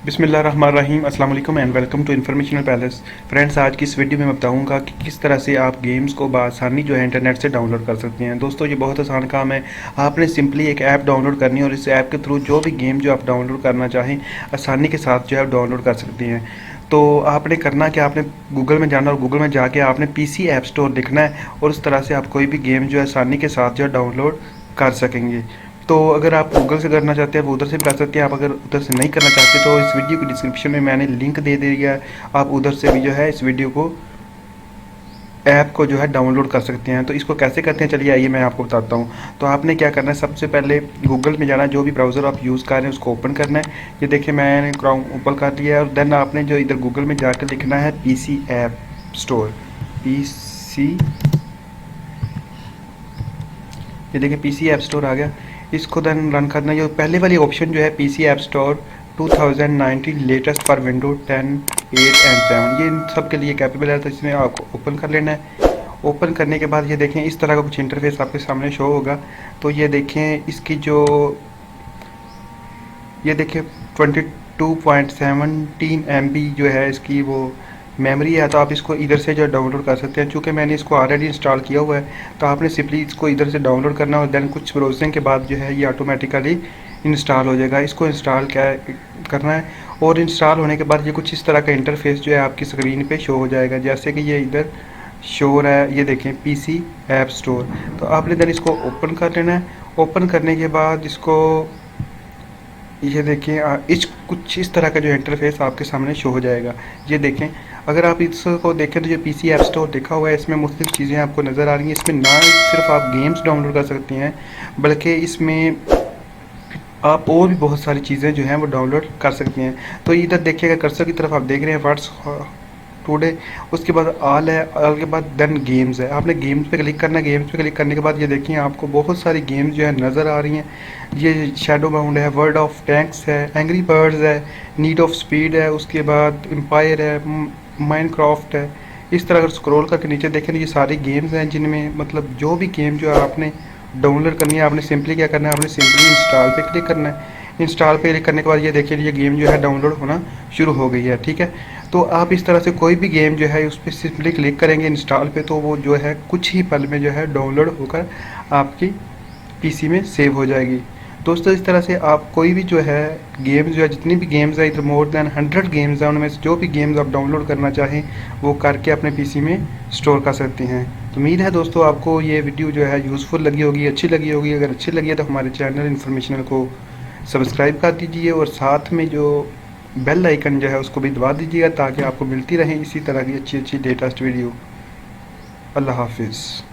बिस्मिल्लाहिर्रहमानिर्रहीम अस्सलाम वालेकुम and welcome to informational palace. Friends, आज की इस वीडियो में मैं बताऊंगा कि किस तरह से आप गेम्स को बआसानी जो है इंटरनेट से डाउनलोड कर सकते हैं। दोस्तों, ये बहुत आसान काम है। आपने सिंपली एक ऐप डाउनलोड करनी है और इस ऐप के थ्रू जो भी गेम जो आप डाउनलोड करना चाहें आसानी के साथ जो है डाउनलोड कर सकते हैं। तो आपने करना कि आपने गूगल में जाना और गूगल में जाके आपने पीसी ऐप स्टोर लिखना है और उस तरह से आप कोई भी गेम जो है आसानी के साथ जो है डाउनलोड कर सकेंगे। तो अगर आप गूगल से करना चाहते हैं वो उधर से भी कर सकते हैं। आप अगर उधर से नहीं करना चाहते तो इस वीडियो की डिस्क्रिप्शन में मैंने लिंक दे दिया है, आप उधर से भी जो है इस वीडियो को ऐप को जो है डाउनलोड कर सकते हैं। तो इसको कैसे करते हैं चलिए आइए मैं आपको बताता हूँ। तो आपने क्या करना है, सबसे पहले गूगल में जाना है, जो भी ब्राउज़र आप यूज़ कर रहे हैं उसको ओपन करना है। ये देखिए मैंने क्रोम ओपन कर लिया है और देन आपने जो इधर गूगल में जाकर लिखना है पीसी ऐप स्टोर। पीसी, ये देखिए पीसी ऐप स्टोर आ गया। इसको देन रन करना है। ये पहले वाली ऑप्शन जो है PC app store 2019 latest for window 10, 8 and 7, ये इन सब के लिए कैपेबल है। तो इसमें आपको ओपन कर लेना है। ओपन करने के बाद ये देखें इस तरह का कुछ इंटरफेस आपके सामने शो होगा। तो ये देखें इसकी जो ये देखिए 22.17 MB जो है इसकी वो मेमोरी है। तो आप इसको इधर से जो डाउनलोड कर सकते हैं। चूँकि मैंने इसको ऑलरेडी इंस्टॉल किया हुआ है तो आपने सिंपली इसको इधर से डाउनलोड करना और देन कुछ ब्राउजिंग के बाद जो है ये ऑटोमेटिकली इंस्टॉल हो जाएगा। इसको इंस्टॉल क्या करना है और इंस्टॉल होने के बाद ये कुछ इस तरह का इंटरफेस जो है आपकी स्क्रीन पे शो हो जाएगा, जैसे कि ये इधर शो रहा है। ये देखें पीसी ऐप स्टोर। तो आपने देन इसको ओपन कर लेना है। ओपन करने के बाद इसको ये देखें इस कुछ इस तरह का जो इंटरफेस आपके सामने शो हो जाएगा। ये देखें, अगर आप इसको देखें तो जो पीसी ऐप स्टोर लिखा हुआ है इसमें मुख्तलिफ चीज़ें आपको नज़र आ रही हैं। इसमें ना सिर्फ आप गेम्स डाउनलोड कर सकते हैं बल्कि इसमें आप और भी बहुत सारी चीज़ें जो हैं वो डाउनलोड कर सकते हैं। तो इधर देखिएगा कर्सर की तरफ आप देख रहे हैं व्हाट्स टुडे, उसके बाद ऑल है, ऑल के बाद देन गेम्स है। आपने गेम्स पे क्लिक करना है। गेम्स पे क्लिक करने के बाद ये देखिए आपको बहुत सारी गेम्स जो है नज़र आ रही हैं। ये शैडो बाउंड है, वर्ल्ड ऑफ टैंक्स है, एंग्री बर्ड्स है, नीड ऑफ स्पीड है, उसके बाद एम्पायर है, माइनक्राफ्ट है। इस तरह अगर स्क्रॉल करके नीचे देखें ये सारी गेम्स हैं जिनमें मतलब जो भी गेम जो है आपने डाउनलोड करनी है आपने सिंपली क्या करना है, आपने सिंपली इंस्टॉल पे क्लिक करना है। इंस्टॉल पे क्लिक करने के बाद ये देखिए ये गेम जो है डाउनलोड होना शुरू हो गई है। ठीक है, तो आप इस तरह से कोई भी गेम जो है उस पर सिंपली क्लिक करेंगे इंस्टॉल पे तो वो जो है कुछ ही पल में जो है डाउनलोड होकर आपकी पीसी में सेव हो जाएगी। दोस्तों, इस तरह से आप कोई भी जो है गेम जो है जितनी भी गेम्स है इधर मोर देन 100 गेम्स हैं, उनमें से जो भी गेम्स आप डाउनलोड करना चाहें वो करके अपने पीसी में स्टोर कर सकते हैं। तो उम्मीद है दोस्तों आपको ये वीडियो जो है यूज़फुल लगी होगी, अच्छी लगी होगी। अगर अच्छी लगी है तो हमारे चैनल इन्फॉर्मेशनल को सब्सक्राइब कर दीजिए और साथ में जो बेल आइकन जो है उसको भी दबा दीजिएगा ताकि आपको मिलती रहे इसी तरह की अच्छी अच्छी लेटेस्ट वीडियो। अल्लाह हाफिज़।